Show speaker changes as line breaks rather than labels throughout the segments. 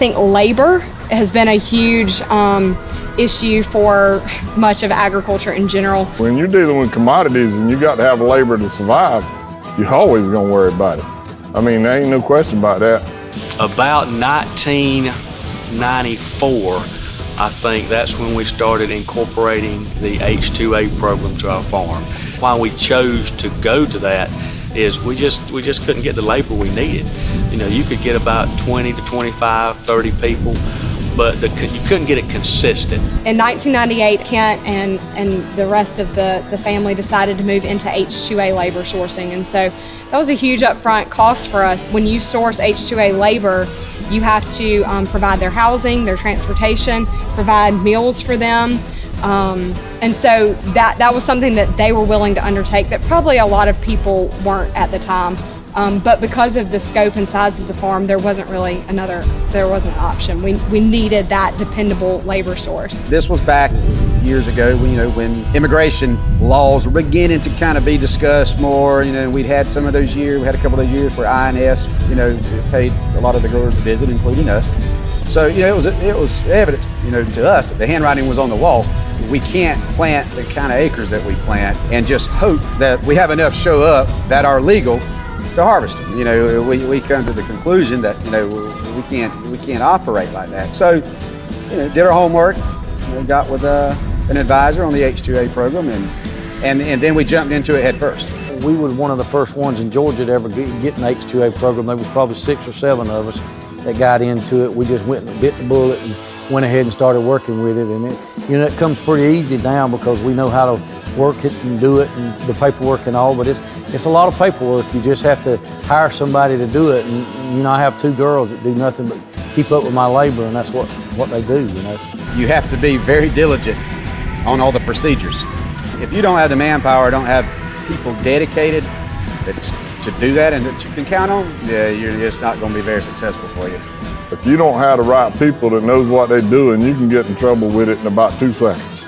think labor has been a huge issue for much of agriculture in general.
When you're dealing with commodities and you got to have labor to survive, you're always going to worry about it. I mean, there ain't no question about that.
About 1994, I think that's when we started incorporating the H-2A program to our farm. Why we chose to go to that is we just couldn't get the labor we needed. You know, you could get about 20 to 25, 30 people, but you couldn't get it consistent.
In 1998, Kent and the rest of the family decided to move into H-2A labor sourcing, and so that was a huge upfront cost for us. When you source H-2A labor, you have to provide their housing, their transportation, provide meals for them. And so that was something that they were willing to undertake that probably a lot of people weren't at the time. But because of the scope and size of the farm, there wasn't an option. We needed that dependable labor source.
This was back years ago, when immigration laws were beginning to kind of be discussed more. We'd had some of those years, we had a couple of those years where INS, paid a lot of the growers to visit, including us. So, it was evident, to us that the handwriting was on the wall. We can't plant the kind of acres that we plant and just hope that we have enough show up that are legal to harvest them. We come to the conclusion that, we can't operate like that. So, did our homework, got with an advisor on the H-2A program, and then we jumped into it head first.
We were one of the first ones in Georgia to ever get an H-2A program. There was probably 6 or 7 of us that got into it. We just went and bit the bullet and went ahead and started working with it. And it comes pretty easy now because we know how to work it and do it and the paperwork and all, but it's a lot of paperwork. You just have to hire somebody to do it. And I have 2 girls that do nothing but keep up with my labor, and that's what they do,
You have to be very diligent on all the procedures. If you don't have the manpower, don't have people dedicated to do that and that you can count on, it's not going to be very successful for you.
If you don't have the right people that knows what they're doing, you can get in trouble with it in about 2 seconds.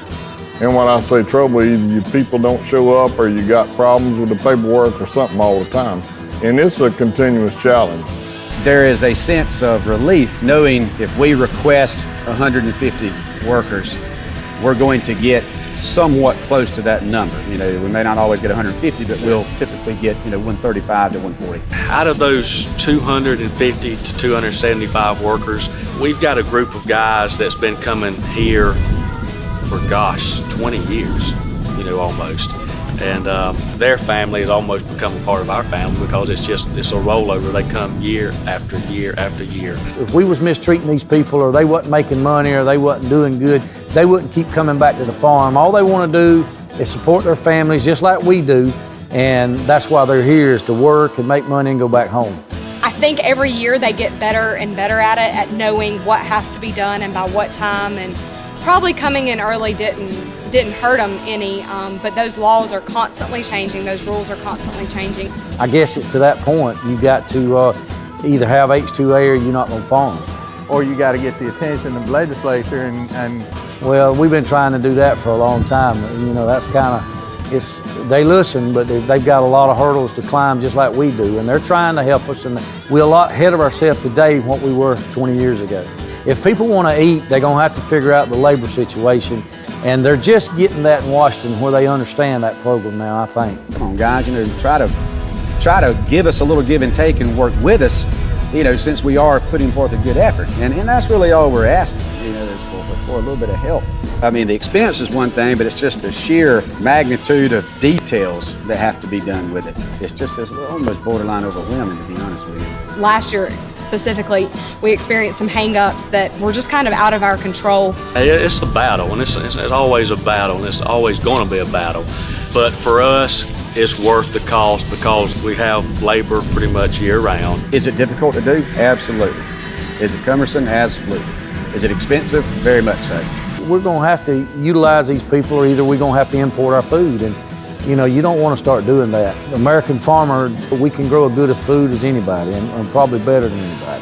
And when I say trouble, either your people don't show up or you got problems with the paperwork or something all the time. And it's a continuous challenge.
There is a sense of relief knowing if we request 150 workers, we're going to get somewhat close to that number. We may not always get 150, but we'll typically get 135 to 140.
Out of those 250 to 275 workers, we've got a group of guys that's been coming here for 20 years, almost. And their family has almost become a part of our family because it's a rollover. They come year after year after year.
If we was mistreating these people or they wasn't making money or they wasn't doing good, they wouldn't keep coming back to the farm. All they want to do is support their families just like we do, and that's why they're here, is to work and make money and go back home.
I think every year they get better and better at it, at knowing what has to be done and by what time, and probably coming in early didn't hurt them any, but those laws are constantly changing, those rules are constantly changing.
I guess it's to that point, you got to either have H-2A or you're not going to farm.
Or you got to get the attention of the legislature and
Well, we've been trying to do that for a long time. That's kind of, they listen, but they've got a lot of hurdles to climb just like we do, and they're trying to help us, and we're a lot ahead of ourselves today than what we were 20 years ago. If people want to eat, they're going to have to figure out the labor situation, and they're just getting that in Washington where they understand that program now, I think.
Come on, guys, try to give us a little give and take and work with us, since we are putting forth a good effort. And that's really all we're asking, is for a little bit of help. I mean, the expense is one thing, but it's just the sheer magnitude of details that have to be done with it. It's almost borderline overwhelming, to be honest with you.
Last year specifically, we experienced some hang-ups that were just kind of out of our control.
It's a battle, and it's always a battle, and it's always going to be a battle. But for us, it's worth the cost because we have labor pretty much year-round.
Is it difficult to do? Absolutely. Is it cumbersome? Absolutely. Is it expensive? Very much so.
We're going to have to utilize these people, or either we're going to have to import our food. And, you don't want to start doing that. The American farmer, we can grow as good a food as anybody, and probably better than anybody.